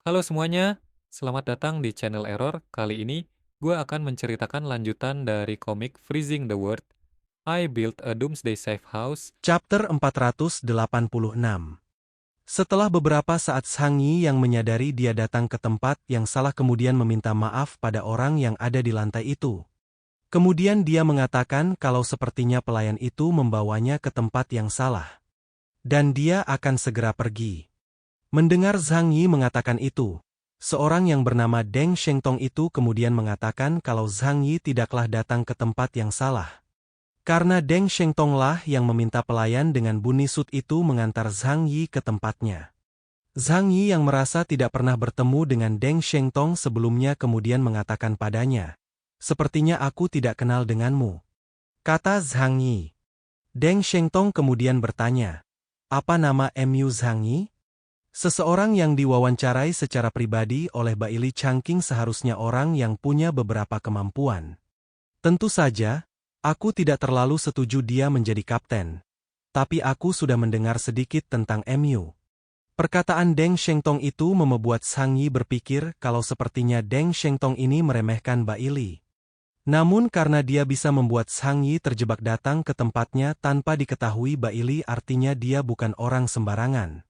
Halo semuanya, selamat datang di channel Error. Kali ini, gue akan menceritakan lanjutan dari komik Freezing the World. I Built a Doomsday Safe House. Chapter 486. Setelah beberapa saat Sang Yi yang menyadari dia datang ke tempat yang salah kemudian meminta maaf pada orang yang ada di lantai itu. Kemudian dia mengatakan kalau sepertinya pelayan itu membawanya ke tempat yang salah. Dan dia akan segera pergi. Mendengar Sang Yi mengatakan itu, seorang yang bernama Deng Shengtong itu kemudian mengatakan kalau Sang Yi tidaklah datang ke tempat yang salah. Karena Deng Shengtong lah yang meminta pelayan dengan bunyi sut itu mengantar Zhang Yi ke tempatnya. Zhang Yi yang merasa tidak pernah bertemu dengan Deng Shengtong sebelumnya kemudian mengatakan padanya, "Sepertinya aku tidak kenal denganmu," kata Zhang Yi. Deng Shengtong kemudian bertanya, "Apa nama Mu Zhang Yi?" Seseorang yang diwawancarai secara pribadi oleh Baili Changqing seharusnya orang yang punya beberapa kemampuan. Tentu saja, aku tidak terlalu setuju dia menjadi kapten. Tapi aku sudah mendengar sedikit tentang MU. Perkataan Deng Shengtong itu membuat Sang Yi berpikir kalau sepertinya Deng Shengtong ini meremehkan Baili. Namun karena dia bisa membuat Sang Yi terjebak datang ke tempatnya tanpa diketahui Baili artinya dia bukan orang sembarangan.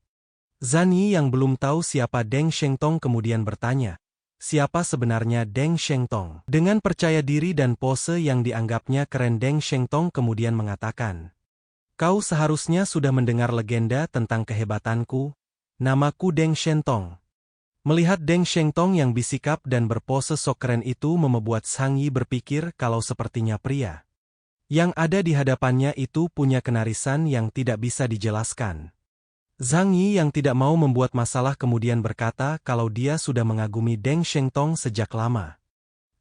Zhan Yi yang belum tahu siapa Deng Shengtong kemudian bertanya, siapa sebenarnya Deng Shengtong? Dengan percaya diri dan pose yang dianggapnya keren Deng Shengtong kemudian mengatakan, "Kau seharusnya sudah mendengar legenda tentang kehebatanku. Namaku Deng Shengtong." Melihat Deng Shengtong yang bisikap dan berpose sok keren itu membuat Sang Yi berpikir kalau sepertinya pria yang ada di hadapannya itu punya kenarisan yang tidak bisa dijelaskan. Zhang Yi yang tidak mau membuat masalah kemudian berkata kalau dia sudah mengagumi Deng Shengtong sejak lama.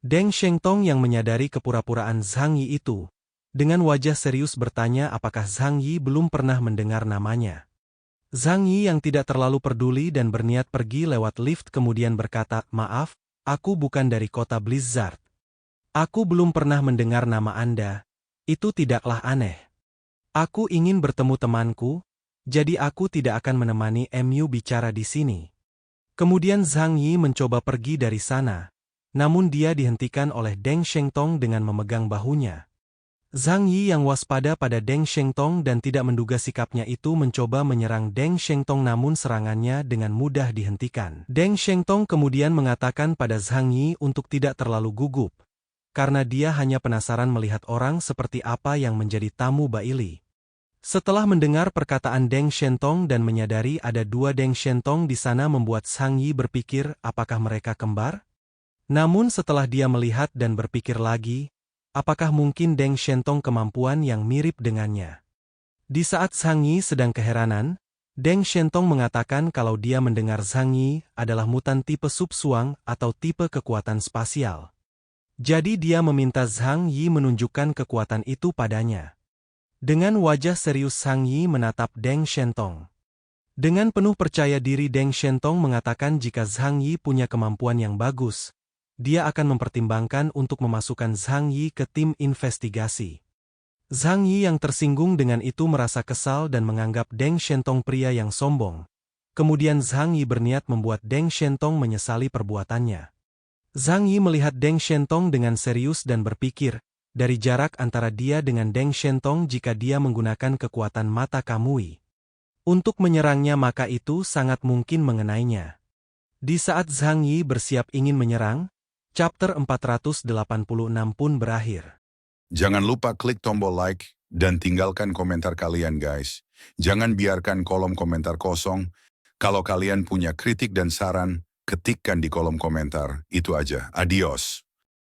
Deng Shengtong yang menyadari kepura-puraan Zhang Yi itu, dengan wajah serius bertanya apakah Zhang Yi belum pernah mendengar namanya. Zhang Yi yang tidak terlalu peduli dan berniat pergi lewat lift kemudian berkata, "Maaf, aku bukan dari kota Blizzard. Aku belum pernah mendengar nama Anda. Itu tidaklah aneh. Aku ingin bertemu temanku, jadi aku tidak akan menemani MU bicara di sini." Kemudian Zhang Yi mencoba pergi dari sana, namun dia dihentikan oleh Deng Shengtong dengan memegang bahunya. Zhang Yi yang waspada pada Deng Shengtong dan tidak menduga sikapnya itu mencoba menyerang Deng Shengtong namun serangannya dengan mudah dihentikan. Deng Shengtong kemudian mengatakan pada Zhang Yi untuk tidak terlalu gugup, karena dia hanya penasaran melihat orang seperti apa yang menjadi tamu Baili. Setelah mendengar perkataan Deng Shengtong dan menyadari ada dua Deng Shengtong di sana membuat Zhang Yi berpikir apakah mereka kembar? Namun setelah dia melihat dan berpikir lagi, apakah mungkin Deng Shengtong kemampuan yang mirip dengannya? Di saat Zhang Yi sedang keheranan, Deng Shengtong mengatakan kalau dia mendengar Zhang Yi adalah mutan tipe subsuang atau tipe kekuatan spasial. Jadi dia meminta Zhang Yi menunjukkan kekuatan itu padanya. Dengan wajah serius Zhang Yi menatap Deng Shengtong. Dengan penuh percaya diri Deng Shengtong mengatakan jika Zhang Yi punya kemampuan yang bagus, dia akan mempertimbangkan untuk memasukkan Zhang Yi ke tim investigasi. Zhang Yi yang tersinggung dengan itu merasa kesal dan menganggap Deng Shengtong pria yang sombong. Kemudian Zhang Yi berniat membuat Deng Shengtong menyesali perbuatannya. Zhang Yi melihat Deng Shengtong dengan serius dan berpikir, dari jarak antara dia dengan Deng Shengtong jika dia menggunakan kekuatan mata kamui untuk menyerangnya maka itu sangat mungkin mengenainya. Di saat Zhang Yi bersiap ingin menyerang, chapter 486 pun berakhir. Jangan lupa klik tombol like dan tinggalkan komentar kalian guys. Jangan biarkan kolom komentar kosong. Kalau kalian punya kritik dan saran, ketikkan di kolom komentar. Itu aja. Adios.